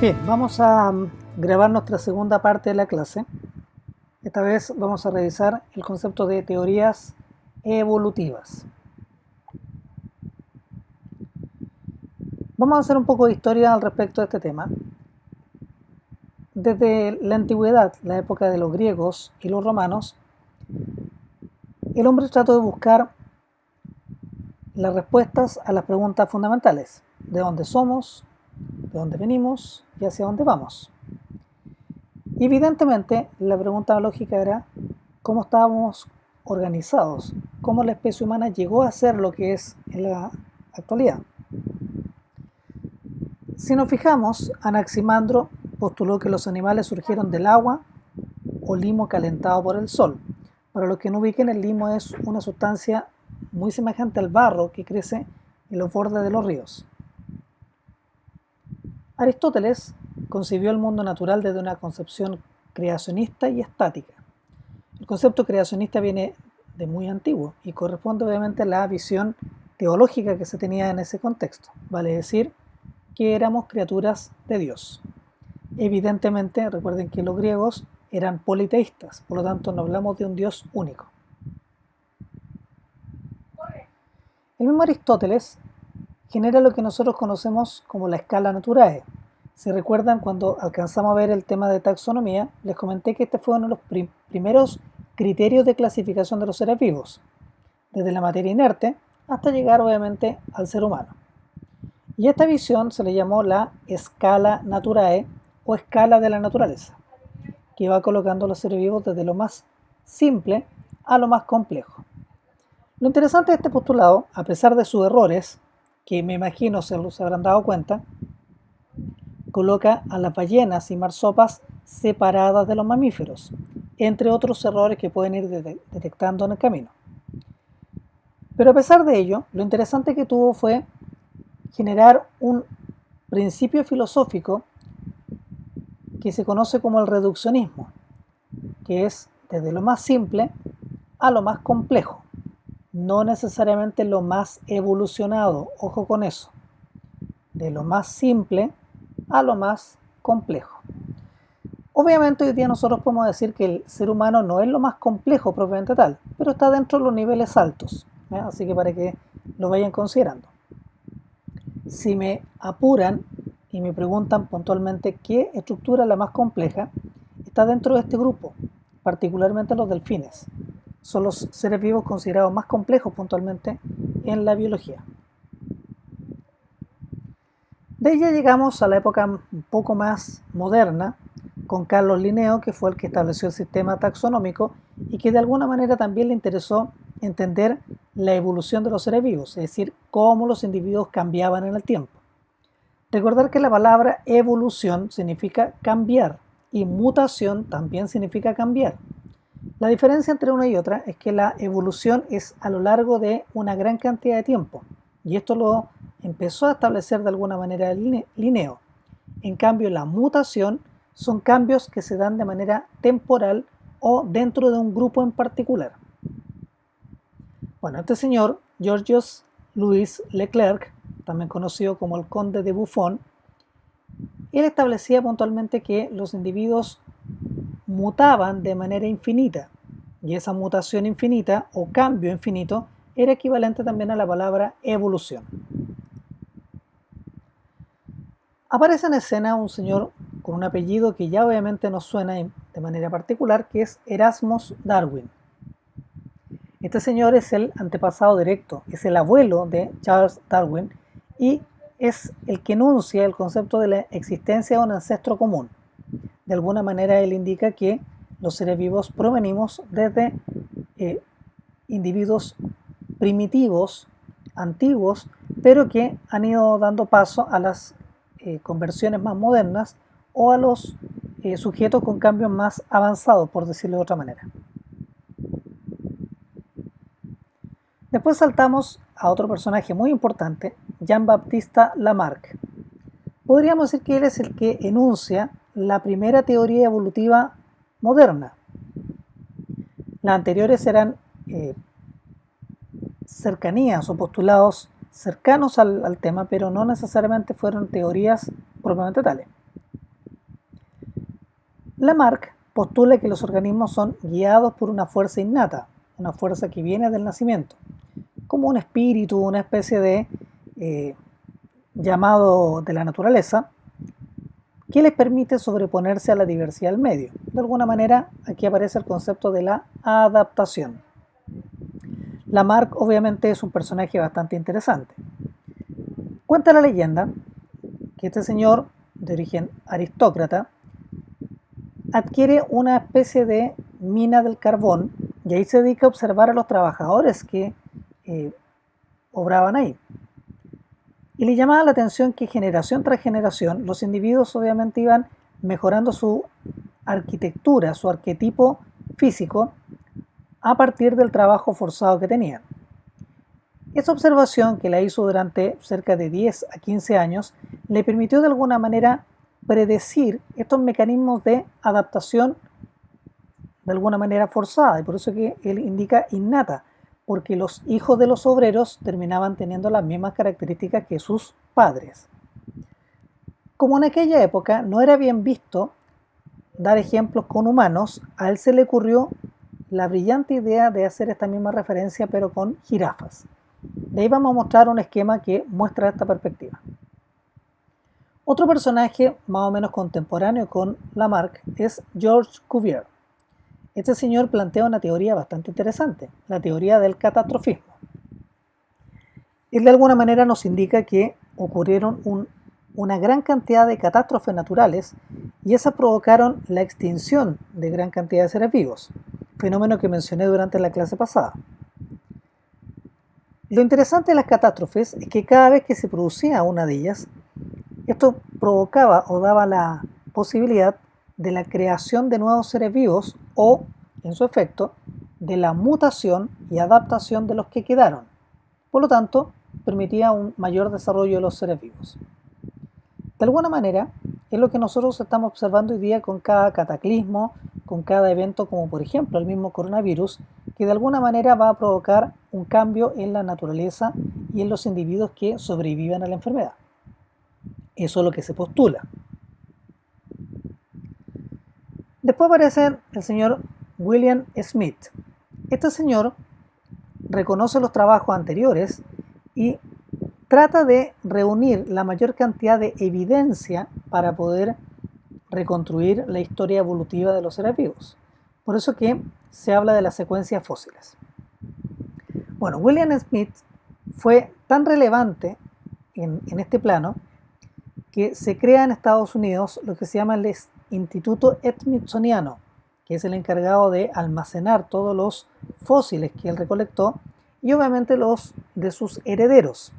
Bien, vamos a grabar nuestra segunda parte de la clase. Esta vez vamos a revisar el concepto de teorías evolutivas. Vamos a hacer un poco de historia al respecto de este tema. Desde la antigüedad, la época de los griegos y los romanos, el hombre trató de buscar las respuestas a las preguntas fundamentales: ¿de dónde somos? ¿De dónde venimos? ¿Y hacia dónde vamos? Y evidentemente la pregunta lógica era cómo estábamos organizados, cómo la especie humana llegó a ser lo que es en la actualidad. Si nos fijamos, Anaximandro postuló que los animales surgieron del agua o limo calentado por el sol. Para los que no ubiquen, el limo es una sustancia muy semejante al barro que crece en los bordes de los ríos. Aristóteles concibió el mundo natural desde una concepción creacionista y estática. El concepto creacionista viene de muy antiguo y corresponde obviamente a la visión teológica que se tenía en ese contexto, vale decir que éramos criaturas de Dios. Evidentemente, recuerden que los griegos eran politeístas, por lo tanto no hablamos de un Dios único. El mismo Aristóteles genera lo que nosotros conocemos como la escala naturae. Si recuerdan, cuando alcanzamos a ver el tema de taxonomía, les comenté que este fue uno de los primeros criterios de clasificación de los seres vivos, desde la materia inerte hasta llegar obviamente al ser humano. Y a esta visión se le llamó la escala naturae o escala de la naturaleza, que va colocando a los seres vivos desde lo más simple a lo más complejo. Lo interesante de este postulado, a pesar de sus errores, que me imagino se habrán dado cuenta, coloca a las ballenas y marsopas separadas de los mamíferos, entre otros errores que pueden ir detectando en el camino. Pero a pesar de ello, lo interesante que tuvo fue generar un principio filosófico que se conoce como el reduccionismo, que es desde lo más simple a lo más complejo, no necesariamente lo más evolucionado, ojo con eso, de lo más simple a lo más complejo. Obviamente hoy día nosotros podemos decir que el ser humano no es lo más complejo propiamente tal, pero está dentro de los niveles altos, ¿eh? Así que para que lo vayan considerando. Si me apuran y me preguntan puntualmente qué estructura es la más compleja, está dentro de este grupo, particularmente los delfines. Son los seres vivos considerados más complejos puntualmente en la biología. De ella llegamos a la época un poco más moderna, con Carlos Linneo, que fue el que estableció el sistema taxonómico y que de alguna manera también le interesó entender la evolución de los seres vivos, es decir, cómo los individuos cambiaban en el tiempo. Recordar que la palabra evolución significa cambiar y mutación también significa cambiar. La diferencia entre una y otra es que la evolución es a lo largo de una gran cantidad de tiempo, y esto lo empezó a establecer de alguna manera Linneo. En cambio, la mutación son cambios que se dan de manera temporal o dentro de un grupo en particular. Bueno, este señor, Georges Louis Leclerc, también conocido como el Conde de Buffon, él establecía puntualmente que los individuos mutaban de manera infinita, y esa mutación infinita o cambio infinito era equivalente también a la palabra evolución. Aparece en escena un señor con un apellido que ya obviamente nos suena de manera particular, que es Erasmus Darwin. Este señor es el antepasado directo, es el abuelo de Charles Darwin y es el que enuncia el concepto de la existencia de un ancestro común. De alguna manera él indica que los seres vivos provenimos desde individuos primitivos, antiguos, pero que han ido dando paso a las conversiones más modernas o a los sujetos con cambios más avanzados, por decirlo de otra manera. Después saltamos a otro personaje muy importante, Jean-Baptiste Lamarck. Podríamos decir que él es el que enuncia la primera teoría evolutiva moderna. Las anteriores eran cercanías o postulados cercanos al tema, pero no necesariamente fueron teorías propiamente tales. Lamarck postula que los organismos son guiados por una fuerza innata, una fuerza que viene del nacimiento, como un espíritu, una especie de eh, llamado de la naturaleza, que les permite sobreponerse a la diversidad del medio. De alguna manera, aquí aparece el concepto de la adaptación. Lamarck obviamente es un personaje bastante interesante. Cuenta la leyenda que este señor, de origen aristócrata, adquiere una especie de mina del carbón y ahí se dedica a observar a los trabajadores que eh, obraban ahí. Y le llamaba la atención que generación tras generación los individuos obviamente iban mejorando su arquitectura, su arquetipo físico a partir del trabajo forzado que tenían. Esa observación, que la hizo durante cerca de 10 a 15 años, le permitió de alguna manera predecir estos mecanismos de adaptación de alguna manera forzada, y por eso que él indica innata, porque los hijos de los obreros terminaban teniendo las mismas características que sus padres. Como en aquella época no era bien visto dar ejemplos con humanos, a él se le ocurrió la brillante idea de hacer esta misma referencia pero con jirafas. De ahí vamos a mostrar un esquema que muestra esta perspectiva. Otro personaje más o menos contemporáneo con Lamarck es Georges Cuvier. Este señor plantea una teoría bastante interesante, la teoría del catastrofismo. Él de alguna manera nos indica que ocurrieron una gran cantidad de catástrofes naturales y esas provocaron la extinción de gran cantidad de seres vivos, fenómeno que mencioné durante la clase pasada. Lo interesante de las catástrofes es que cada vez que se producía una de ellas, esto provocaba o daba la posibilidad de la creación de nuevos seres vivos o, en su efecto, de la mutación y adaptación de los que quedaron. Por lo tanto, permitía un mayor desarrollo de los seres vivos. De alguna manera, es lo que nosotros estamos observando hoy día con cada cataclismo, con cada evento como por ejemplo el mismo coronavirus, que de alguna manera va a provocar un cambio en la naturaleza y en los individuos que sobrevivan a la enfermedad. Eso es lo que se postula. Después aparece el señor William Smith. Este señor reconoce los trabajos anteriores y trata de reunir la mayor cantidad de evidencia para poder reconstruir la historia evolutiva de los seres vivos. Por eso que se habla de las secuencias fósiles. Bueno, William Smith fue tan relevante en este plano que se crea en Estados Unidos lo que se llama el Instituto Smithsoniano, que es el encargado de almacenar todos los fósiles que él recolectó y obviamente los de sus herederos.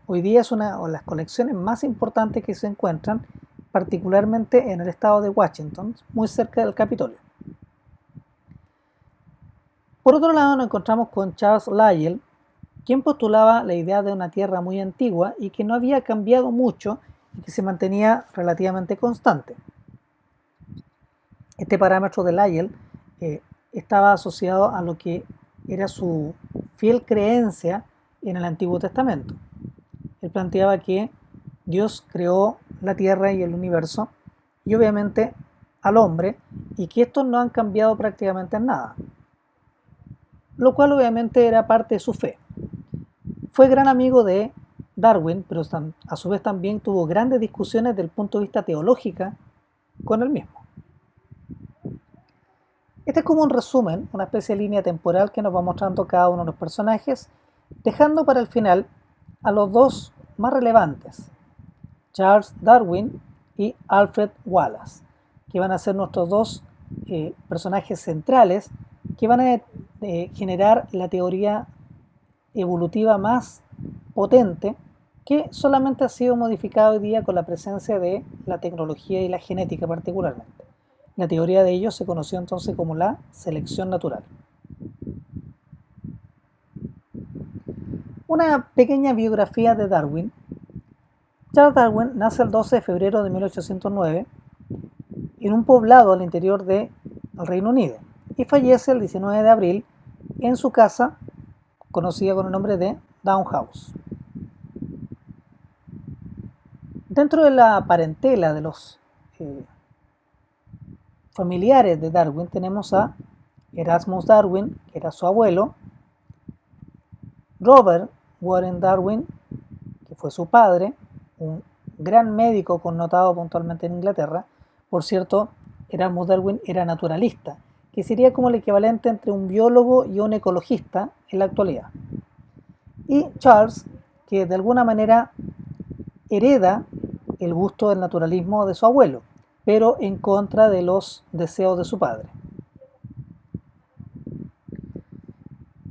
Hoy día es una de las colecciones más importantes que se encuentran, particularmente en el estado de Washington, muy cerca del Capitolio. Por otro lado, nos encontramos con Charles Lyell, quien postulaba la idea de una Tierra muy antigua y que no había cambiado mucho y que se mantenía relativamente constante. Este parámetro de Lyell estaba asociado a lo que era su fiel creencia en el Antiguo Testamento. Él planteaba que Dios creó la Tierra y el universo y obviamente al hombre y que estos no han cambiado prácticamente en nada, lo cual obviamente era parte de su fe. Fue gran amigo de Darwin, pero a su vez también tuvo grandes discusiones desde el punto de vista teológico con él mismo. Este es como un resumen, una especie de línea temporal que nos va mostrando cada uno de los personajes, dejando para el final a los dos más relevantes, Charles Darwin y Alfred Wallace, que van a ser nuestros dos personajes centrales que van a generar la teoría evolutiva más potente que solamente ha sido modificada hoy día con la presencia de la tecnología y la genética particularmente. La teoría de ellos se conoció entonces como la selección natural. Una pequeña biografía de Darwin. Charles Darwin nace el 12 de febrero de 1809 en un poblado al interior del Reino Unido y fallece el 19 de abril en su casa conocida con el nombre de Down House. Dentro de la parentela de los familiares de Darwin tenemos a Erasmus Darwin, que era su abuelo, Robert Warren Darwin, que fue su padre, un gran médico connotado puntualmente en Inglaterra. Por cierto, Erasmus Darwin era naturalista, que sería como el equivalente entre un biólogo y un ecologista en la actualidad. Y Charles, que de alguna manera hereda el gusto del naturalismo de su abuelo, pero en contra de los deseos de su padre.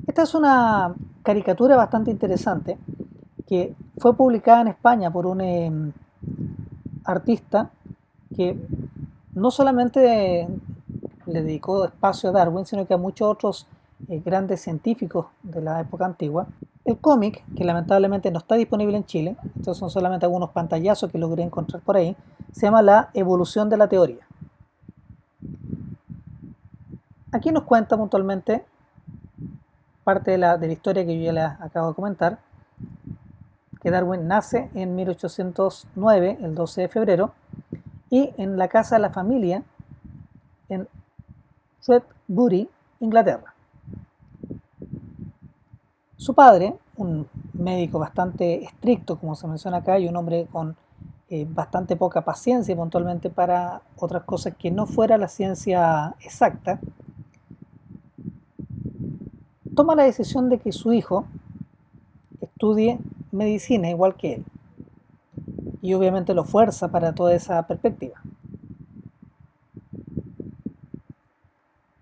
Esta es una caricatura bastante interesante que fue publicada en España por un artista que no solamente le dedicó espacio a Darwin, sino que a muchos otros grandes científicos de la época antigua. El cómic, que lamentablemente no está disponible en Chile, estos son solamente algunos pantallazos que logré encontrar por ahí, se llama La evolución de la teoría. Aquí nos cuenta puntualmente parte de la historia que yo ya les acabo de comentar, que Darwin nace en 1809, el 12 de febrero, y en la casa de la familia en Shrewsbury, Inglaterra. Su padre, un médico bastante estricto, como se menciona acá, y un hombre con bastante poca paciencia puntualmente para otras cosas que no fuera la ciencia exacta, toma la decisión de que su hijo estudie medicina igual que él, y obviamente lo fuerza para toda esa perspectiva.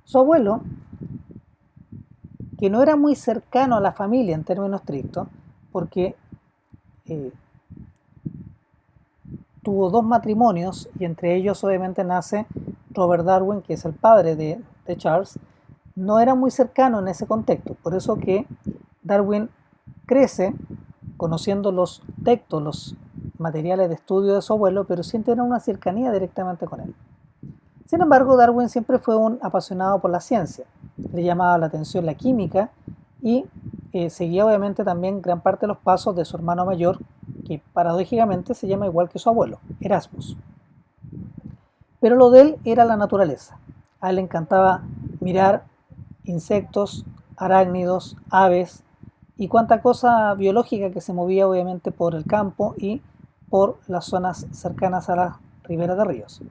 Su abuelo, que no era muy cercano a la familia en términos estrictos, porque tuvo dos matrimonios y entre ellos obviamente nace Robert Darwin, que es el padre de Charles, no era muy cercano en ese contexto. Por eso que Darwin crece conociendo los textos, los materiales de estudio de su abuelo, pero sin tener una cercanía directamente con él. Sin embargo, Darwin siempre fue un apasionado por la ciencia. Le llamaba la atención la química y seguía obviamente también gran parte de los pasos de su hermano mayor, que paradójicamente se llama igual que su abuelo, Erasmus. Pero lo de él era la naturaleza. A él le encantaba mirar insectos, arácnidos, aves y cuanta cosa biológica que se movía obviamente por el campo y por las zonas cercanas a las riberas de ríos.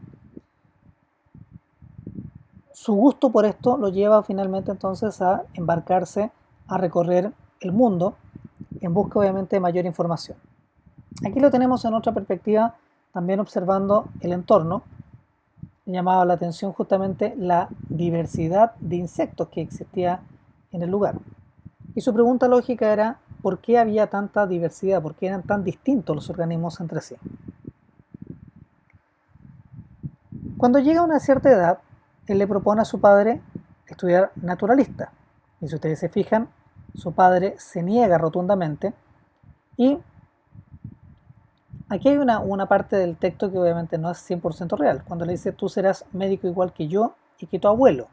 Su gusto por esto lo lleva finalmente entonces a embarcarse a recorrer el mundo en busca obviamente de mayor información. Aquí lo tenemos en otra perspectiva, también observando el entorno. Llamaba la atención justamente la diversidad de insectos que existía en el lugar. Y su pregunta lógica era, ¿por qué había tanta diversidad? ¿Por qué eran tan distintos los organismos entre sí? Cuando llega a una cierta edad, él le propone a su padre estudiar naturalista. Y si ustedes se fijan, su padre se niega rotundamente. Y aquí hay una parte del texto que obviamente no es 100% real. Cuando le dice, tú serás médico igual que yo y que tu abuelo.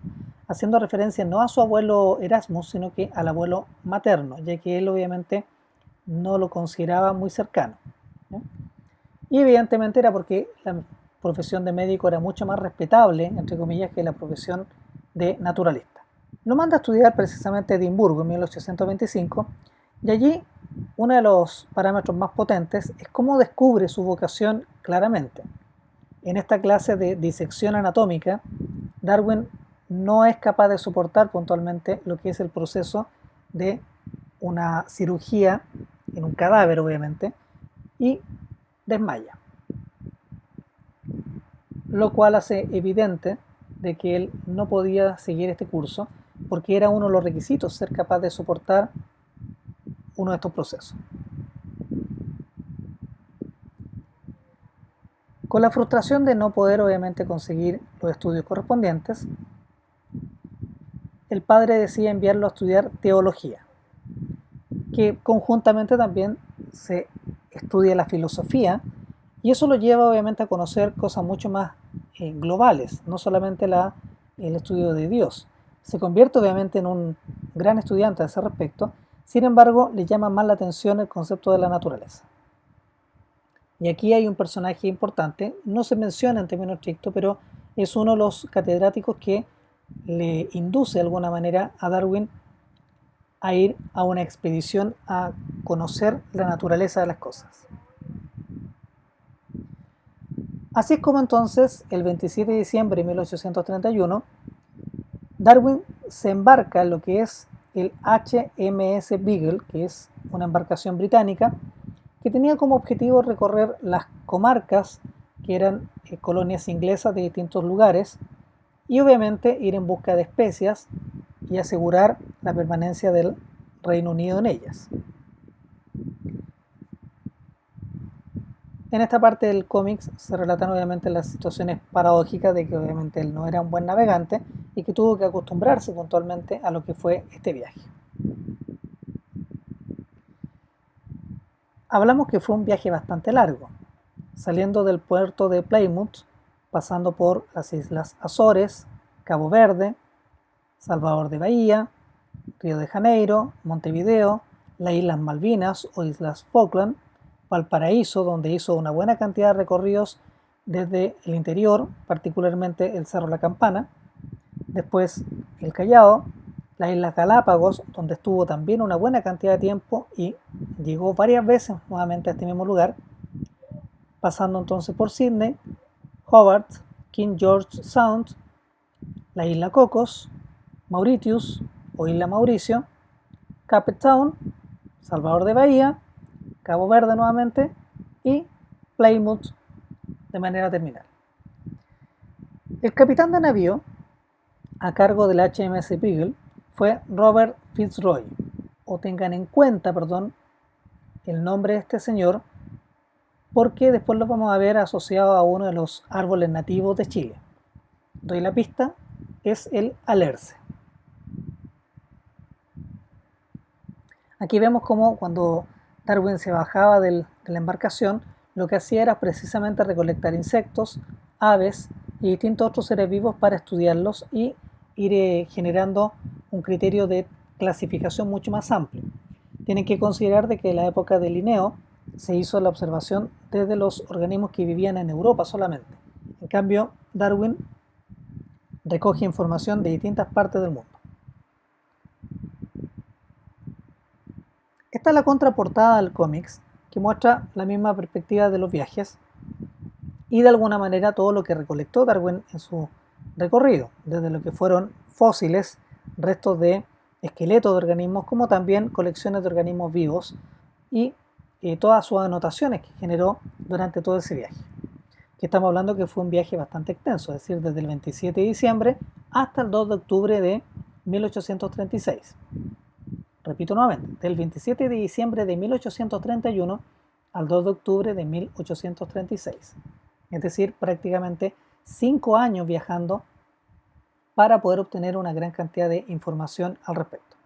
Haciendo referencia no a su abuelo Erasmus, sino que al abuelo materno, ya que él obviamente no lo consideraba muy cercano, ¿no? Y evidentemente era porque la profesión de médico era mucho más respetable, entre comillas, que la profesión de naturalista. Lo manda a estudiar precisamente a Edimburgo en 1825 y allí uno de los parámetros más potentes es cómo descubre su vocación claramente. En esta clase de disección anatómica, Darwin no es capaz de soportar puntualmente lo que es el proceso de una cirugía en un cadáver, obviamente, y desmaya. Lo cual hace evidente de que él no podía seguir este curso porque era uno de los requisitos ser capaz de soportar uno de estos procesos. Con la frustración de no poder obviamente conseguir los estudios correspondientes, el padre decide enviarlo a estudiar teología, que conjuntamente también se estudia la filosofía, y eso lo lleva obviamente a conocer cosas mucho más globales, no solamente el estudio de Dios. Se convierte obviamente en un gran estudiante a ese respecto, sin embargo le llama más la atención el concepto de la naturaleza. Y aquí hay un personaje importante, no se menciona en términos estrictos, pero es uno de los catedráticos que le induce de alguna manera a Darwin a ir a una expedición a conocer la naturaleza de las cosas. Así es como entonces, el 27 de diciembre de 1831, Darwin se embarca en lo que es el HMS Beagle, que es una embarcación británica, que tenía como objetivo recorrer las comarcas que eran colonias inglesas de distintos lugares y obviamente ir en busca de especias y asegurar la permanencia del Reino Unido en ellas. En esta parte del cómics se relatan obviamente las situaciones paradójicas de que obviamente él no era un buen navegante y que tuvo que acostumbrarse puntualmente a lo que fue este viaje. Hablamos que fue un viaje bastante largo, saliendo del puerto de Plymouth, pasando por las islas Azores, Cabo Verde, Salvador de Bahía, Río de Janeiro, Montevideo, las Islas Malvinas o Islas Falkland, Valparaíso, donde hizo una buena cantidad de recorridos desde el interior, particularmente el Cerro La Campana, después el Callao, las Islas Galápagos, donde estuvo también una buena cantidad de tiempo y llegó varias veces nuevamente a este mismo lugar, pasando entonces por Sydney, Hobart, King George Sound, la Isla Cocos, Mauritius o Isla Mauricio, Cape Town, Salvador de Bahía, Cabo Verde nuevamente y Plymouth de manera terminal. El capitán de navío a cargo del HMS Beagle fue Robert Fitzroy, o tengan en cuenta, el nombre de este señor porque después lo vamos a ver asociado a uno de los árboles nativos de Chile. Doy la pista, es el alerce. Aquí vemos como cuando Darwin se bajaba de la embarcación, lo que hacía era precisamente recolectar insectos, aves y distintos otros seres vivos para estudiarlos y ir generando un criterio de clasificación mucho más amplio. Tienen que considerar de que en la época de Linneo se hizo la observación desde los organismos que vivían en Europa solamente. En cambio, Darwin recoge información de distintas partes del mundo. Esta es la contraportada del cómics, que muestra la misma perspectiva de los viajes y de alguna manera todo lo que recolectó Darwin en su recorrido, desde lo que fueron fósiles, restos de esqueletos de organismos, como también colecciones de organismos vivos y todas sus anotaciones que generó durante todo ese viaje. Que estamos hablando que fue un viaje bastante extenso, es decir, desde el 27 de diciembre hasta el 2 de octubre de 1836. Repito nuevamente, del 27 de diciembre de 1831 al 2 de octubre de 1836. Es decir, prácticamente 5 años viajando para poder obtener una gran cantidad de información al respecto.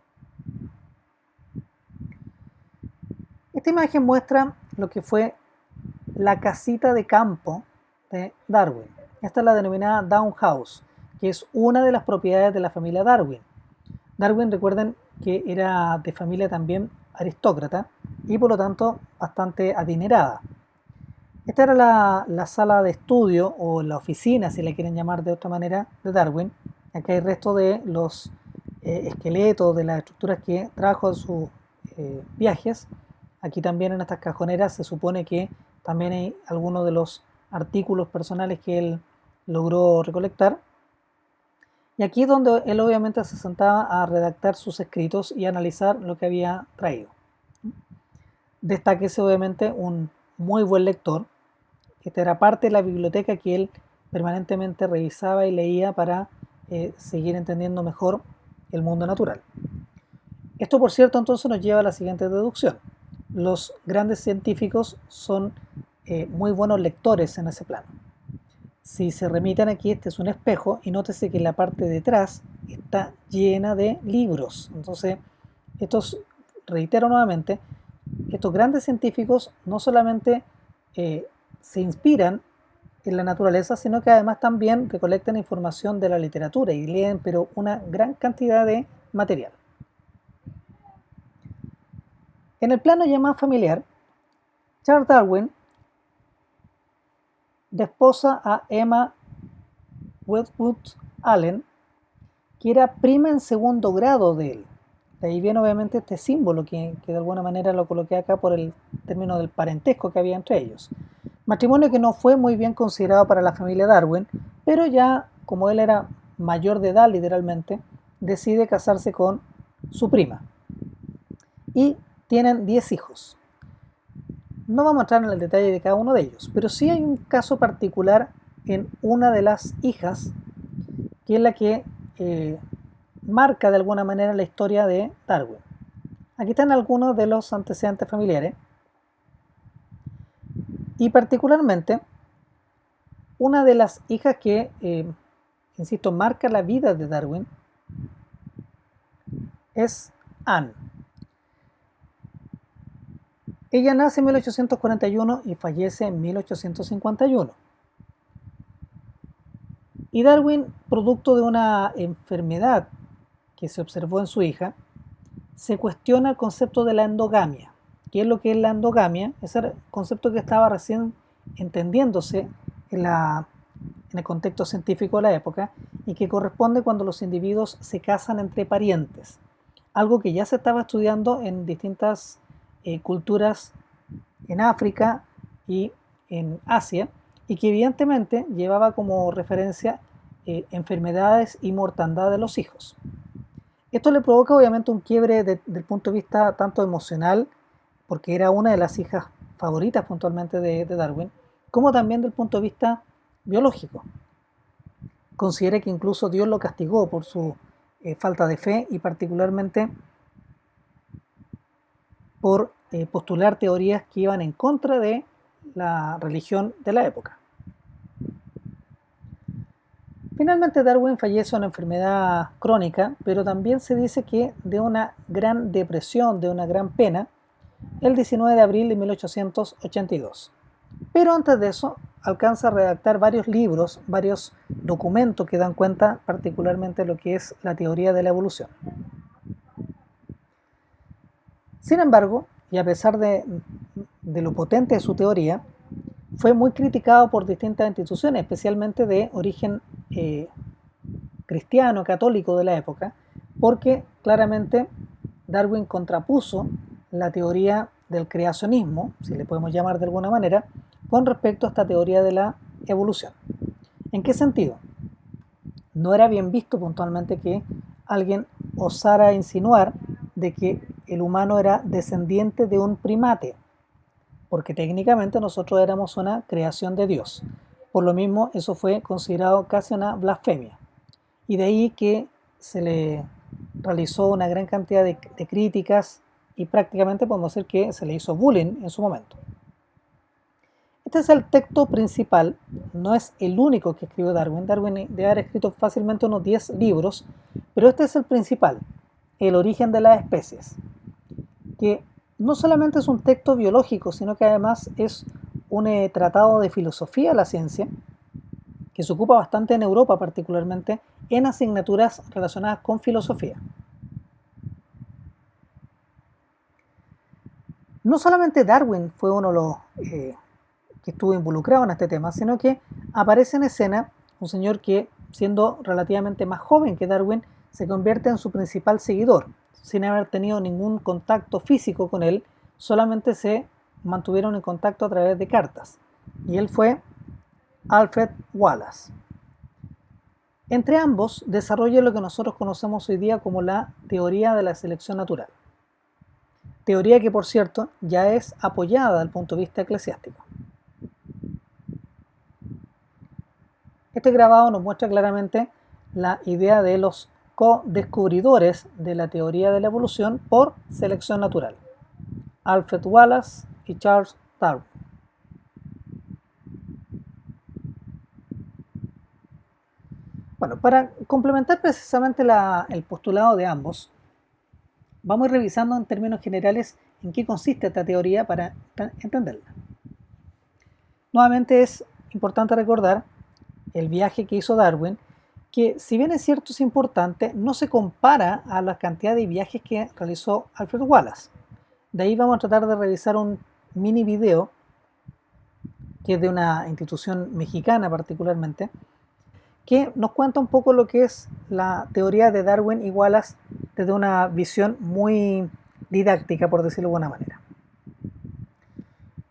Esta imagen muestra lo que fue la casita de campo de Darwin. Esta es la denominada Down House, que es una de las propiedades de la familia Darwin. Darwin, recuerden que era de familia también aristócrata y por lo tanto bastante adinerada. Esta era la sala de estudio o la oficina, si la quieren llamar de otra manera, de Darwin. Acá hay resto de los esqueletos, de las estructuras que trajo en sus viajes. Aquí también en estas cajoneras se supone que también hay algunos de los artículos personales que él logró recolectar. Y aquí es donde él obviamente se sentaba a redactar sus escritos y analizar lo que había traído. Destáquese obviamente un muy buen lector. Esta era parte de la biblioteca que él permanentemente revisaba y leía para seguir entendiendo mejor el mundo natural. Esto, por cierto, entonces nos lleva a la siguiente deducción. Los grandes científicos son muy buenos lectores en ese plano. Si se remiten aquí, este es un espejo y nótese que la parte de atrás está llena de libros. Entonces, reitero nuevamente, estos grandes científicos no solamente se inspiran en la naturaleza, sino que además también recolectan información de la literatura y leen, pero una gran cantidad de material. En el plano ya más familiar, Charles Darwin desposa a Emma Wedgwood Allen, que era prima en segundo grado de él. De ahí viene obviamente este símbolo que de alguna manera lo coloqué acá por el término del parentesco que había entre ellos. Matrimonio que no fue muy bien considerado para la familia Darwin, pero ya como él era mayor de edad literalmente, decide casarse con su prima. Y tienen 10 hijos. No vamos a entrar en el detalle de cada uno de ellos, pero sí hay un caso particular en una de las hijas, que es la que marca de alguna manera la historia de Darwin. Aquí están algunos de los antecedentes familiares. Y particularmente, una de las hijas que, insisto, marca la vida de Darwin es Anne. Ella nace en 1841 y fallece en 1851. Y Darwin, producto de una enfermedad que se observó en su hija, se cuestiona el concepto de la endogamia. ¿Qué es lo que es la endogamia? Ese concepto que estaba recién entendiéndose en el contexto científico de la época y que corresponde cuando los individuos se casan entre parientes. Algo que ya se estaba estudiando en distintas culturas en África y en Asia, y que evidentemente llevaba como referencia enfermedades y mortandad de los hijos. Esto le provoca obviamente un quiebre del punto de vista tanto emocional, porque era una de las hijas favoritas puntualmente de Darwin, como también del punto de vista biológico. Considera que incluso Dios lo castigó por su falta de fe y particularmente por postular teorías que iban en contra de la religión de la época. Finalmente Darwin fallece de una enfermedad crónica, pero también se dice que de una gran depresión, de una gran pena, el 19 de abril de 1882. Pero antes de eso alcanza a redactar varios libros, varios documentos que dan cuenta particularmente de lo que es la teoría de la evolución. Sin embargo, y a pesar de lo potente de su teoría, fue muy criticado por distintas instituciones, especialmente de origen cristiano, católico de la época, porque claramente Darwin contrapuso la teoría del creacionismo, si le podemos llamar de alguna manera, con respecto a esta teoría de la evolución. ¿En qué sentido? No era bien visto puntualmente que alguien osara insinuar de que el humano era descendiente de un primate, porque técnicamente nosotros éramos una creación de Dios. Por lo mismo, eso fue considerado casi una blasfemia. Y de ahí que se le realizó una gran cantidad de críticas y prácticamente podemos decir que se le hizo bullying en su momento. Este es el texto principal, no es el único que escribió Darwin. Darwin debe haber escrito fácilmente unos 10 libros, pero este es el principal, El origen de las especies, que no solamente es un texto biológico, sino que además es un tratado de filosofía de la ciencia, que se ocupa bastante en Europa particularmente, en asignaturas relacionadas con filosofía. No solamente Darwin fue uno de los que estuvo involucrado en este tema, sino que aparece en escena un señor que, siendo relativamente más joven que Darwin, se convierte en su principal seguidor, sin haber tenido ningún contacto físico con él, solamente se mantuvieron en contacto a través de cartas. Y él fue Alfred Wallace. Entre ambos desarrolla lo que nosotros conocemos hoy día como la teoría de la selección natural. Teoría que, por cierto, ya es apoyada desde el punto de vista eclesiástico. Este grabado nos muestra claramente la idea de los co-descubridores de la teoría de la evolución por selección natural, Alfred Wallace y Charles Darwin. Bueno, para complementar precisamente el postulado de ambos, vamos a ir revisando en términos generales en qué consiste esta teoría para entenderla. Nuevamente es importante recordar el viaje que hizo Darwin, que si bien es cierto es importante, no se compara a la cantidad de viajes que realizó Alfred Wallace. De ahí vamos a tratar de revisar un mini video que es de una institución mexicana particularmente, que nos cuenta un poco lo que es la teoría de Darwin y Wallace desde una visión muy didáctica, por decirlo de alguna manera.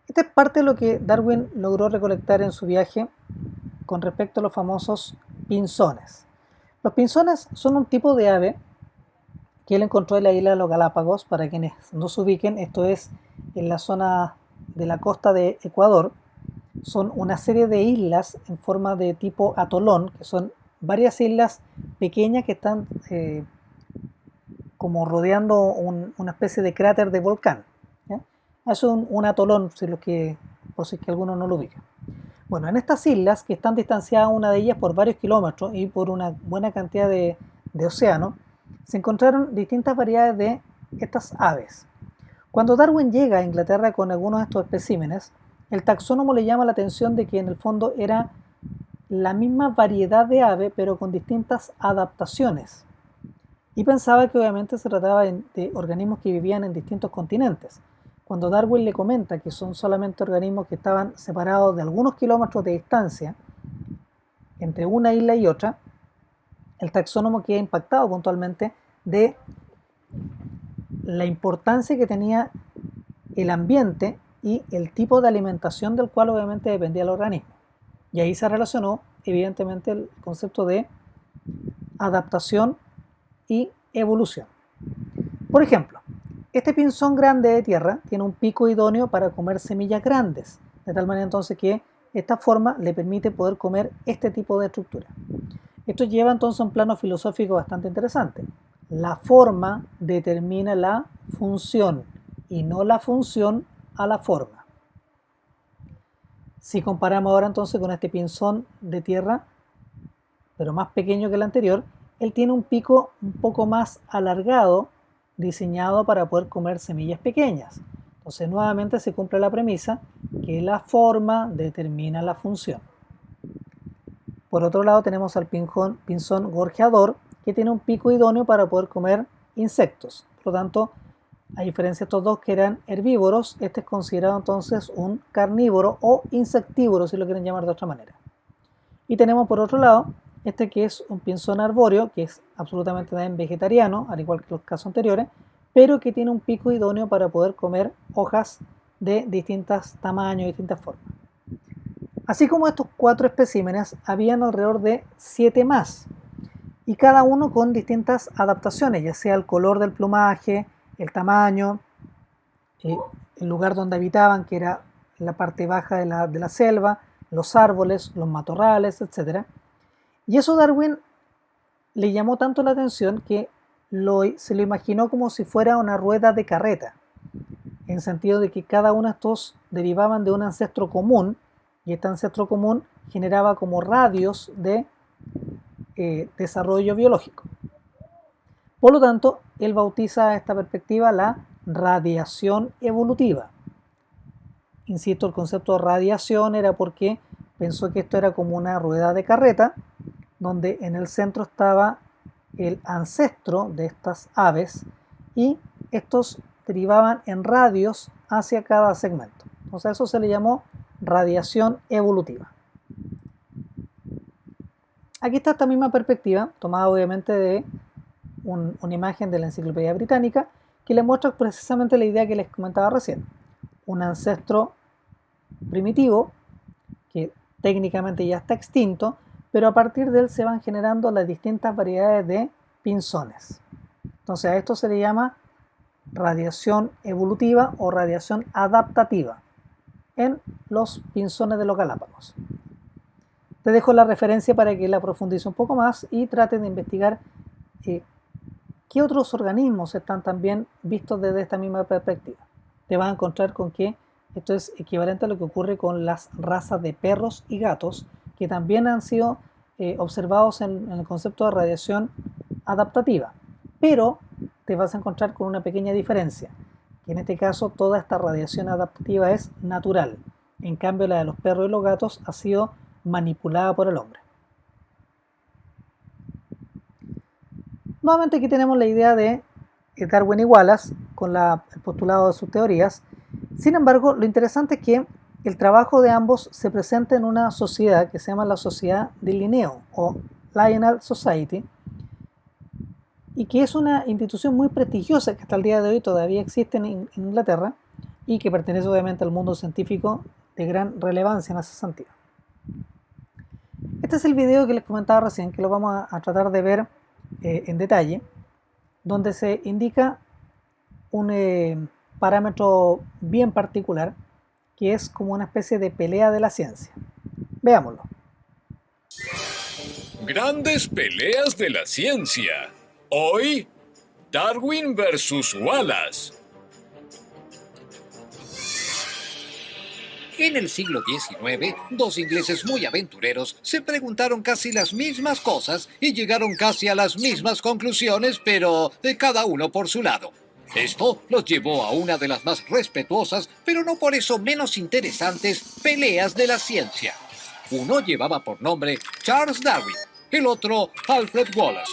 Esta es parte de lo que Darwin logró recolectar en su viaje con respecto a los famosos pinzones. Los pinzones son un tipo de ave que él encontró en la isla de los Galápagos. Para quienes no se ubiquen, esto es en la zona de la costa de Ecuador. Son una serie de islas en forma de tipo atolón, que son varias islas pequeñas que están como rodeando una especie de cráter de volcán, ¿ya? Es un atolón, por si es que alguno no lo ubica. Bueno, en estas islas, que están distanciadas una de ellas por varios kilómetros y por una buena cantidad de océano, se encontraron distintas variedades de estas aves. Cuando Darwin llega a Inglaterra con algunos de estos especímenes, el taxónomo le llama la atención de que en el fondo era la misma variedad de ave, pero con distintas adaptaciones. Y pensaba que obviamente se trataba de organismos que vivían en distintos continentes. Cuando Darwin le comenta que son solamente organismos que estaban separados de algunos kilómetros de distancia entre una isla y otra, el taxónomo queda impactado puntualmente de la importancia que tenía el ambiente y el tipo de alimentación del cual obviamente dependía el organismo. Y ahí se relacionó evidentemente el concepto de adaptación y evolución. Por ejemplo, este pinzón grande de tierra tiene un pico idóneo para comer semillas grandes, de tal manera entonces que esta forma le permite poder comer este tipo de estructura. Esto lleva entonces a un plano filosófico bastante interesante. La forma determina la función y no la función a la forma. Si comparamos ahora entonces con este pinzón de tierra, pero más pequeño que el anterior, él tiene un pico un poco más alargado, diseñado para poder comer semillas pequeñas. Entonces nuevamente se cumple la premisa que la forma determina la función. Por otro lado tenemos al pinzón gorjeador, que tiene un pico idóneo para poder comer insectos. Por lo tanto, a diferencia de estos dos que eran herbívoros, este es considerado entonces un carnívoro o insectívoro, si lo quieren llamar de otra manera. Y tenemos por otro lado este que es un pinzón arbóreo, que es absolutamente también vegetariano, al igual que los casos anteriores, pero que tiene un pico idóneo para poder comer hojas de distintos tamaños y distintas formas. Así como estos 4 especímenes, habían alrededor de 7 más, y cada uno con distintas adaptaciones, ya sea el color del plumaje, el tamaño, el lugar donde habitaban, que era la parte baja de la selva, los árboles, los matorrales, etc. Y eso Darwin le llamó tanto la atención que se lo imaginó como si fuera una rueda de carreta, en sentido de que cada uno de estos derivaban de un ancestro común, y este ancestro común generaba como radios de desarrollo biológico. Por lo tanto, él bautiza esta perspectiva la radiación evolutiva. Insisto, el concepto de radiación era porque pensó que esto era como una rueda de carreta, donde en el centro estaba el ancestro de estas aves y estos derivaban en radios hacia cada segmento. Entonces, eso se le llamó radiación evolutiva. Aquí está esta misma perspectiva, tomada obviamente de una imagen de la Enciclopedia Británica, que le muestra precisamente la idea que les comentaba recién. Un ancestro primitivo, que técnicamente ya está extinto, pero a partir de él se van generando las distintas variedades de pinzones. Entonces a esto se le llama radiación evolutiva o radiación adaptativa en los pinzones de los Galápagos. Te dejo la referencia para que la profundice un poco más y trate de investigar qué otros organismos están también vistos desde esta misma perspectiva. Te vas a encontrar con que esto es equivalente a lo que ocurre con las razas de perros y gatos, que también han sido observados en el concepto de radiación adaptativa. Pero te vas a encontrar con una pequeña diferencia, que en este caso toda esta radiación adaptativa es natural. En cambio, la de los perros y los gatos ha sido manipulada por el hombre. Nuevamente aquí tenemos la idea de Darwin y Wallace con el postulado de sus teorías. Sin embargo, lo interesante es que el trabajo de ambos se presenta en una sociedad que se llama la Sociedad de Linneo o Lionel Society, y que es una institución muy prestigiosa que hasta el día de hoy todavía existe en Inglaterra y que pertenece obviamente al mundo científico de gran relevancia en ese sentido. Este es el video que les comentaba recién, que lo vamos a tratar de ver en detalle, donde se indica un parámetro bien particular, que es como una especie de pelea de la ciencia. Veámoslo. Grandes peleas de la ciencia. Hoy, Darwin versus Wallace. En el siglo XIX, dos ingleses muy aventureros se preguntaron casi las mismas cosas y llegaron casi a las mismas conclusiones, pero de cada uno por su lado. Esto los llevó a una de las más respetuosas, pero no por eso menos interesantes, peleas de la ciencia. Uno llevaba por nombre Charles Darwin, el otro Alfred Wallace.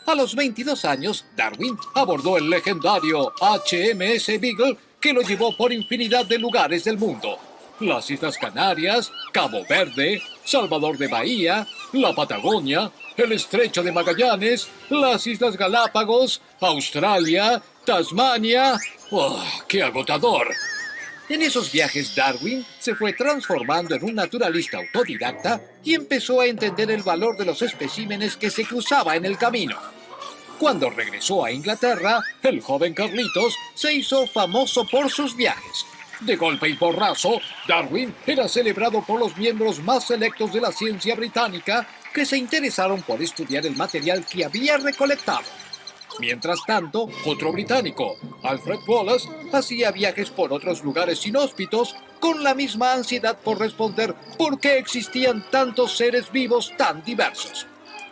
A los 22 años, Darwin abordó el legendario HMS Beagle, que lo llevó por infinidad de lugares del mundo. Las Islas Canarias, Cabo Verde, Salvador de Bahía, la Patagonia, el Estrecho de Magallanes, las Islas Galápagos, Australia, Tasmania. ¡Oh, qué agotador! En esos viajes, Darwin se fue transformando en un naturalista autodidacta y empezó a entender el valor de los especímenes que se cruzaba en el camino. Cuando regresó a Inglaterra, el joven Carlitos se hizo famoso por sus viajes. De golpe y porrazo, Darwin era celebrado por los miembros más selectos de la ciencia británica que se interesaron por estudiar el material que había recolectado. Mientras tanto, otro británico, Alfred Wallace, hacía viajes por otros lugares inhóspitos con la misma ansiedad por responder por qué existían tantos seres vivos tan diversos.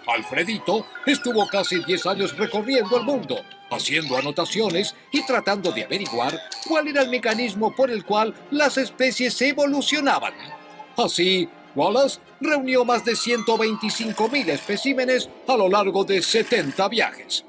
Alfredito estuvo casi 10 años recorriendo el mundo, haciendo anotaciones y tratando de averiguar cuál era el mecanismo por el cual las especies evolucionaban. Así, Wallace reunió más de 125.000 especímenes a lo largo de 70 viajes.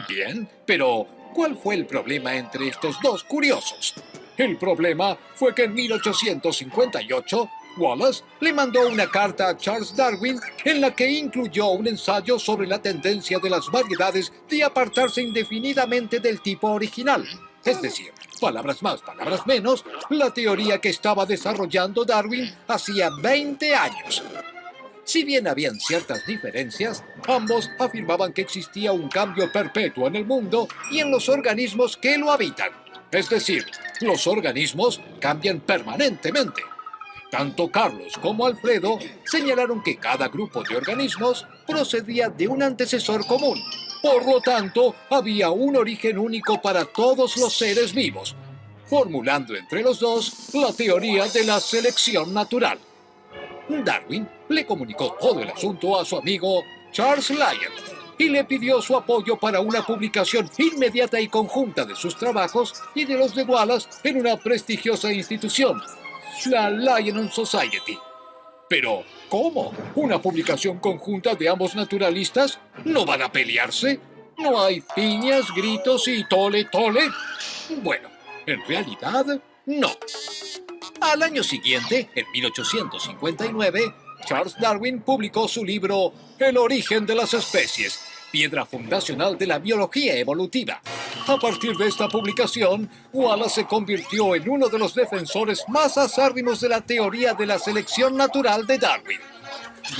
Bien, pero ¿cuál fue el problema entre estos dos curiosos? El problema fue que en 1858, Wallace le mandó una carta a Charles Darwin en la que incluyó un ensayo sobre la tendencia de las variedades de apartarse indefinidamente del tipo original. Es decir, palabras más, palabras menos, la teoría que estaba desarrollando Darwin hacía 20 años. Si bien habían ciertas diferencias, ambos afirmaban que existía un cambio perpetuo en el mundo y en los organismos que lo habitan. Es decir, los organismos cambian permanentemente. Tanto Carlos como Alfredo señalaron que cada grupo de organismos procedía de un antecesor común. Por lo tanto, había un origen único para todos los seres vivos, formulando entre los dos la teoría de la selección natural. Darwin le comunicó todo el asunto a su amigo Charles Lyell y le pidió su apoyo para una publicación inmediata y conjunta de sus trabajos y de los de Wallace en una prestigiosa institución, la Lion Society. Pero, ¿cómo? ¿Una publicación conjunta de ambos naturalistas? ¿No van a pelearse? ¿No hay piñas, gritos y tole tole? Bueno, en realidad, no. Al año siguiente, en 1859, Charles Darwin publicó su libro El origen de las especies, piedra fundacional de la biología evolutiva. A partir de esta publicación, Wallace se convirtió en uno de los defensores más acérrimos de la teoría de la selección natural de Darwin.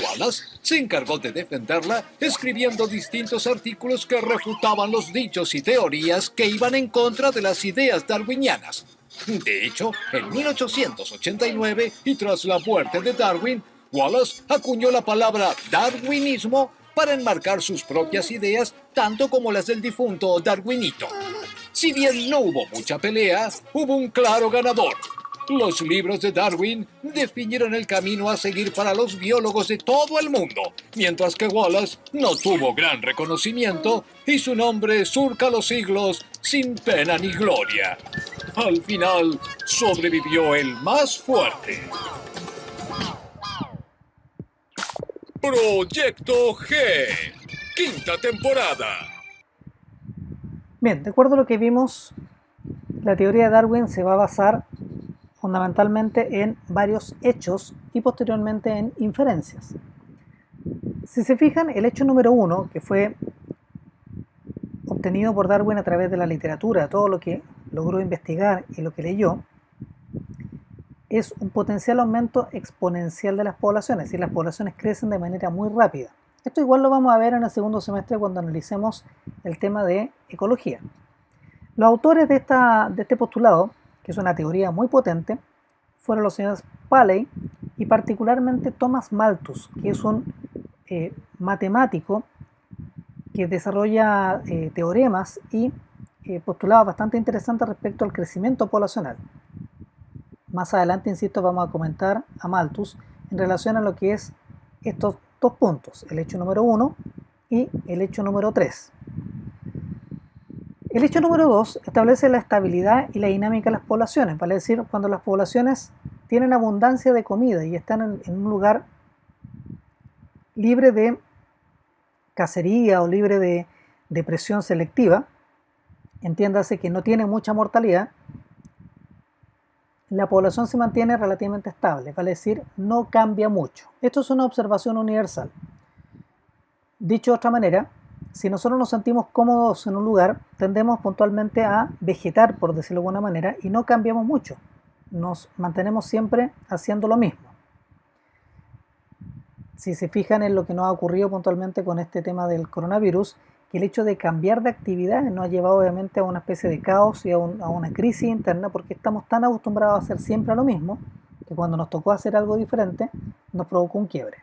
Wallace se encargó de defenderla escribiendo distintos artículos que refutaban los dichos y teorías que iban en contra de las ideas darwinianas. De hecho, en 1889, y tras la muerte de Darwin, Wallace acuñó la palabra darwinismo para enmarcar sus propias ideas, tanto como las del difunto Darwinito. Si bien no hubo mucha pelea, hubo un claro ganador. Los libros de Darwin definieron el camino a seguir para los biólogos de todo el mundo, mientras que Wallace no tuvo gran reconocimiento y su nombre surca los siglos sin pena ni gloria. Al final, sobrevivió el más fuerte. Proyecto G, quinta temporada. Bien, de acuerdo a lo que vimos, la teoría de Darwin se va a basar fundamentalmente en varios hechos y posteriormente en inferencias. Si se fijan, el hecho número uno, que fue obtenido por Darwin a través de la literatura, todo lo que logró investigar y lo que leyó, es un potencial aumento exponencial de las poblaciones, es decir, las poblaciones crecen de manera muy rápida. Esto igual lo vamos a ver en el segundo semestre cuando analicemos el tema de ecología. Los autores de este postulado, que es una teoría muy potente, fueron los señores Paley y particularmente Thomas Malthus, que es un matemático que desarrolla teoremas y postulados bastante interesantes respecto al crecimiento poblacional. Más adelante, insisto, vamos a comentar a Malthus en relación a lo que es estos dos puntos, el hecho número 1 y el hecho número 3. El hecho número 2 establece la estabilidad y la dinámica de las poblaciones, vale decir, cuando las poblaciones tienen abundancia de comida y están en un lugar libre de cacería o libre de presión selectiva, entiéndase que no tiene mucha mortalidad, la población se mantiene relativamente estable, vale decir, no cambia mucho. Esto es una observación universal. Dicho de otra manera, si nosotros nos sentimos cómodos en un lugar, tendemos puntualmente a vegetar, por decirlo de alguna manera, y no cambiamos mucho. Nos mantenemos siempre haciendo lo mismo. Si se fijan en lo que nos ha ocurrido puntualmente con este tema del coronavirus, que el hecho de cambiar de actividad nos ha llevado obviamente a una especie de caos y a una crisis interna, porque estamos tan acostumbrados a hacer siempre lo mismo, que cuando nos tocó hacer algo diferente, nos provocó un quiebre.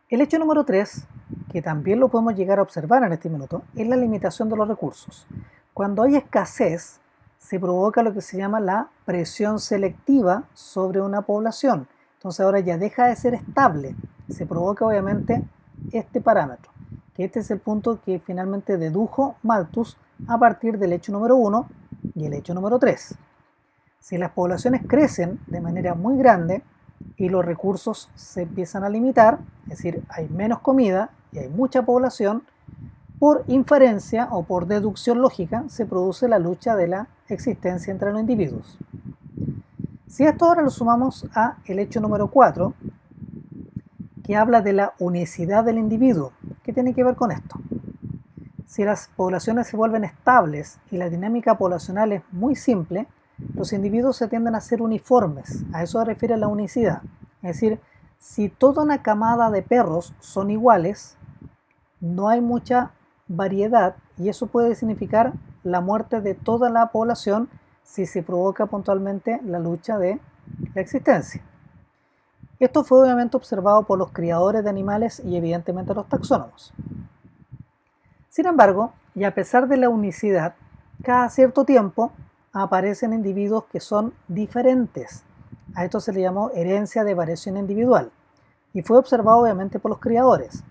El hecho número 3, que también lo podemos llegar a observar en este minuto, es la limitación de los recursos. Cuando hay escasez, se provoca lo que se llama la presión selectiva sobre una población. Entonces ahora ya deja de ser estable. Se provoca obviamente este parámetro, que este es el punto que finalmente dedujo Malthus a partir del hecho número 1 y el hecho número 3. Si las poblaciones crecen de manera muy grande y los recursos se empiezan a limitar, es decir, hay menos comida y hay mucha población, por inferencia o por deducción lógica se produce la lucha de la existencia entre los individuos. Si esto ahora lo sumamos a el hecho número 4, que habla de la unicidad del individuo, ¿qué tiene que ver con esto? Si las poblaciones se vuelven estables y la dinámica poblacional es muy simple, los individuos se tienden a ser uniformes, a eso se refiere la unicidad. Es decir, si toda una camada de perros son iguales, no hay mucha variedad y eso puede significar la muerte de toda la población si se provoca puntualmente la lucha de la existencia. Esto fue obviamente observado por los criadores de animales y evidentemente los taxónomos. Sin embargo, y a pesar de la unicidad, cada cierto tiempo aparecen individuos que son diferentes. A esto se le llamó herencia de variación individual y fue observado obviamente por los criadores.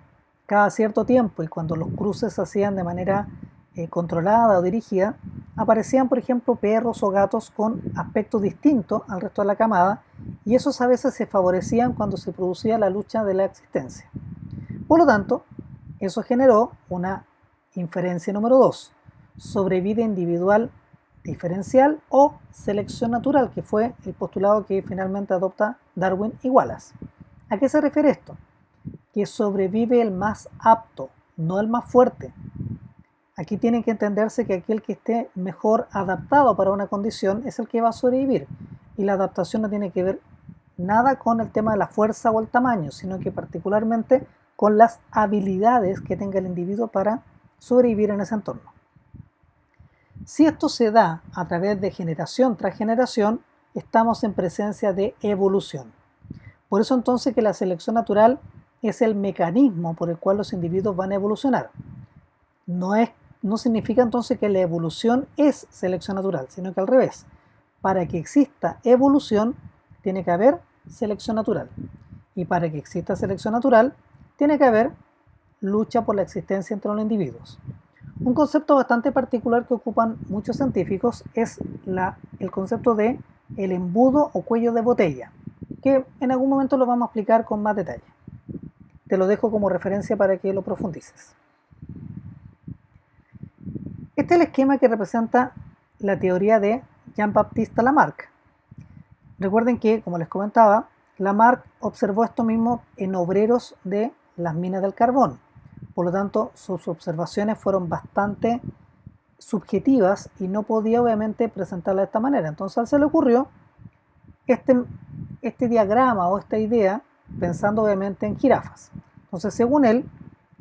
Cada cierto tiempo y cuando los cruces se hacían de manera controlada o dirigida, aparecían por ejemplo perros o gatos con aspectos distintos al resto de la camada y esos a veces se favorecían cuando se producía la lucha de la existencia. Por lo tanto, eso generó una inferencia número 2, sobrevida individual diferencial o selección natural, que fue el postulado que finalmente adopta Darwin y Wallace. ¿A qué se refiere esto? Que sobrevive el más apto, no el más fuerte. Aquí tiene que entenderse que aquel que esté mejor adaptado para una condición es el que va a sobrevivir. Y la adaptación no tiene que ver nada con el tema de la fuerza o el tamaño, sino que particularmente con las habilidades que tenga el individuo para sobrevivir en ese entorno. Si esto se da a través de generación tras generación, estamos en presencia de evolución. Por eso entonces que la selección natural es el mecanismo por el cual los individuos van a evolucionar. No significa entonces que la evolución es selección natural, sino que al revés. Para que exista evolución, tiene que haber selección natural. Y para que exista selección natural, tiene que haber lucha por la existencia entre los individuos. Un concepto bastante particular que ocupan muchos científicos es el concepto de el embudo o cuello de botella, que en algún momento lo vamos a explicar con más detalle. Te lo dejo como referencia para que lo profundices. Este es el esquema que representa la teoría de Jean-Baptiste Lamarck. Recuerden que, como les comentaba, Lamarck observó esto mismo en obreros de las minas del carbón. Por lo tanto, sus observaciones fueron bastante subjetivas y no podía obviamente presentarla de esta manera. Entonces, a él se le ocurrió este diagrama o esta idea pensando obviamente en jirafas. Entonces, según él,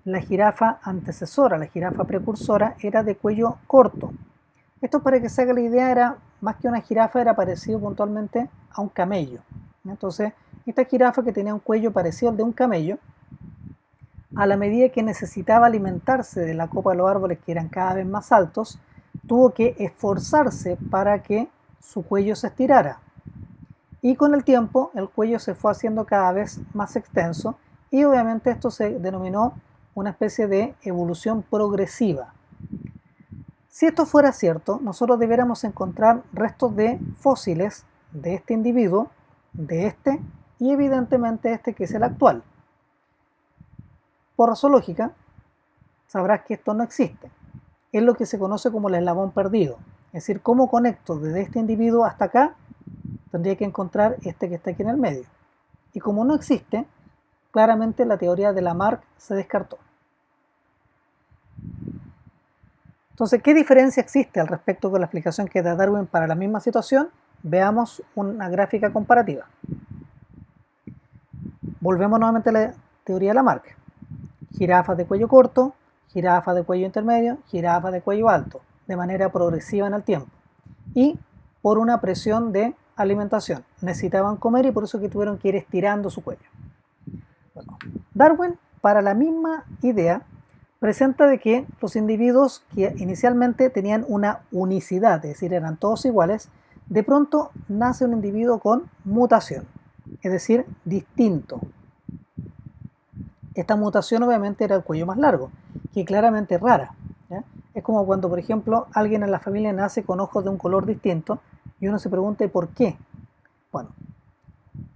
la jirafa antecesora, la jirafa precursora, era de cuello corto. Esto, para que se haga la idea, era más que una jirafa, era parecido puntualmente a un camello. Entonces, esta jirafa que tenía un cuello parecido al de un camello, a la medida que necesitaba alimentarse de la copa de los árboles que eran cada vez más altos, tuvo que esforzarse para que su cuello se estirara. Y con el tiempo el cuello se fue haciendo cada vez más extenso y obviamente esto se denominó una especie de evolución progresiva. Si esto fuera cierto, nosotros debiéramos encontrar restos de fósiles de este individuo, de este y evidentemente este que es el actual. Por razón lógica, sabrás que esto no existe. Es lo que se conoce como el eslabón perdido. Es decir, ¿cómo conecto desde este individuo hasta acá? Tendría que encontrar este que está aquí en el medio. Y como no existe, claramente la teoría de Lamarck se descartó. Entonces, ¿qué diferencia existe al respecto con la explicación que da Darwin para la misma situación? Veamos una gráfica comparativa. Volvemos nuevamente a la teoría de Lamarck. Jirafas de cuello corto, jirafas de cuello intermedio, jirafas de cuello alto, de manera progresiva en el tiempo. Y por una presión de alimentación. Necesitaban comer y por eso que tuvieron que ir estirando su cuello. Bueno, Darwin, para la misma idea, presenta de que los individuos que inicialmente tenían una unicidad, es decir, eran todos iguales, de pronto nace un individuo con mutación, es decir, distinto. Esta mutación obviamente era el cuello más largo, que claramente es rara. ¿Ya? Es como cuando, por ejemplo, alguien en la familia nace con ojos de un color distinto y uno se pregunta ¿por qué? Bueno,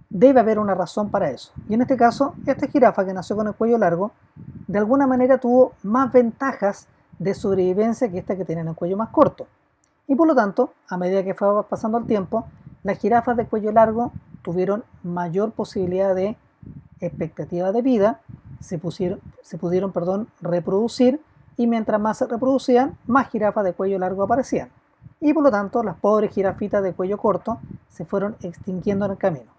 debe haber una razón para eso. Y en este caso, esta jirafa que nació con el cuello largo, de alguna manera tuvo más ventajas de sobrevivencia que esta que tenía el cuello más corto. Y por lo tanto, a medida que fue pasando el tiempo, las jirafas de cuello largo tuvieron mayor posibilidad de expectativa de vida, se pudieron reproducir, y mientras más se reproducían, más jirafas de cuello largo aparecían. Y por lo tanto, las pobres jirafitas de cuello corto se fueron extinguiendo en el camino,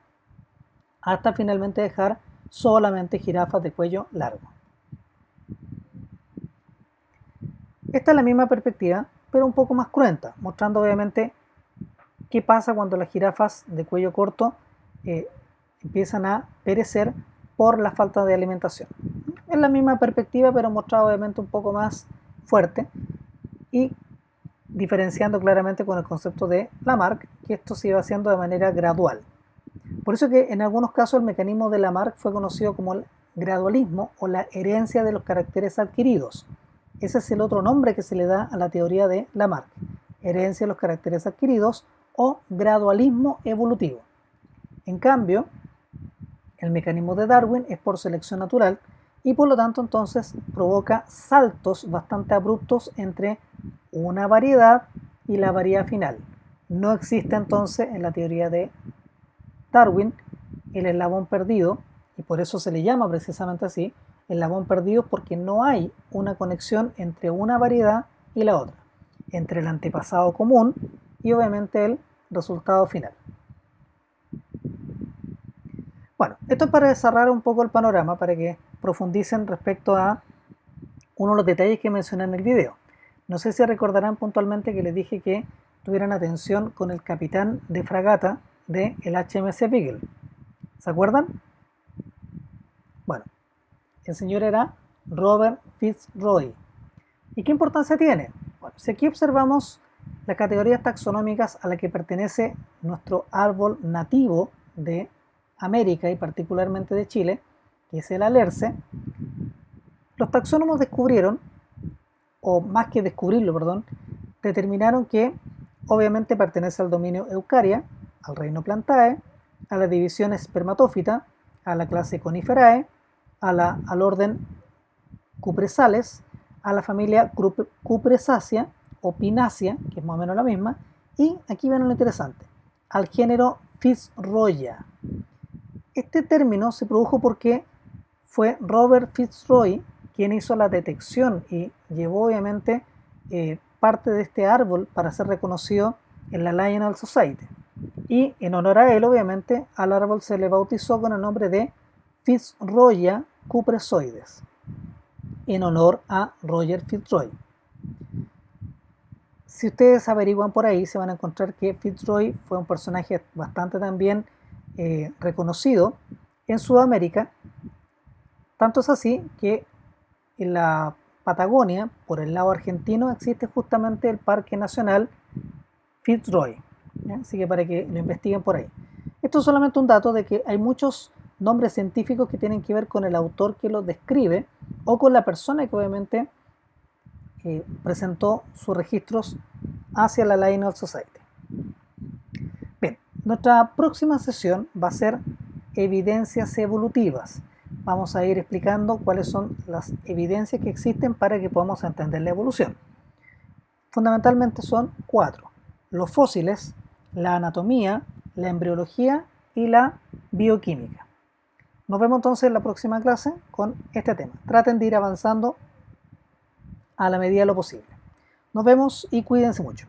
hasta finalmente dejar solamente jirafas de cuello largo. Esta es la misma perspectiva, pero un poco más cruenta, mostrando obviamente qué pasa cuando las jirafas de cuello corto empiezan a perecer por la falta de alimentación. Es la misma perspectiva, pero mostrada obviamente un poco más fuerte y diferenciando claramente con el concepto de Lamarck, que esto se iba haciendo de manera gradual. Por eso que en algunos casos el mecanismo de Lamarck fue conocido como el gradualismo o la herencia de los caracteres adquiridos. Ese es el otro nombre que se le da a la teoría de Lamarck, herencia de los caracteres adquiridos o gradualismo evolutivo. En cambio, el mecanismo de Darwin es por selección natural y por lo tanto entonces provoca saltos bastante abruptos entre una variedad y la variedad final. No existe entonces en la teoría de Darwin el eslabón perdido, y por eso se le llama precisamente así, eslabón perdido, porque no hay una conexión entre una variedad y la otra, entre el antepasado común y obviamente el resultado final. Bueno, esto es para cerrar un poco el panorama, para que profundicen respecto a uno de los detalles que mencioné en el video. No sé si recordarán puntualmente que les dije que tuvieran atención con el capitán de fragata del HMS Beagle. ¿Se acuerdan? Bueno, el señor era Robert Fitzroy. ¿Y qué importancia tiene? Bueno, si aquí observamos las categorías taxonómicas a las que pertenece nuestro árbol nativo de América y particularmente de Chile, que es el alerce, los taxónomos descubrieron, o más que descubrirlo, determinaron que obviamente pertenece al dominio Eukarya, al reino Plantae, a la división Spermatófita, a la clase Coniferae, al orden Cupresales, a la familia Cupresaceae o Pinacea, que es más o menos la misma, Y aquí viene lo interesante, al género Fitzroya. Este término se produjo porque fue Robert Fitzroy quien hizo la detección y llevó obviamente parte de este árbol para ser reconocido en la Linnean Society. Y en honor a él, obviamente, al árbol se le bautizó con el nombre de Fitzroya cupresoides, en honor a Roger Fitzroy. Si ustedes averiguan por ahí, se van a encontrar que Fitzroy fue un personaje bastante también reconocido en Sudamérica. Tanto es así que en la Patagonia, por el lado argentino, existe justamente el Parque Nacional Fitzroy. ¿Ya? Así que para que lo investiguen por ahí. Esto es solamente un dato de que hay muchos nombres científicos que tienen que ver con el autor que los describe o con la persona que obviamente presentó sus registros hacia la Linnean Society. Bien, nuestra próxima sesión va a ser evidencias evolutivas. Vamos a ir explicando cuáles son las evidencias que existen para que podamos entender la evolución. Fundamentalmente son 4: los fósiles, la anatomía, la embriología y la bioquímica. Nos vemos entonces en la próxima clase con este tema. Traten de ir avanzando a la medida de lo posible. Nos vemos y cuídense mucho.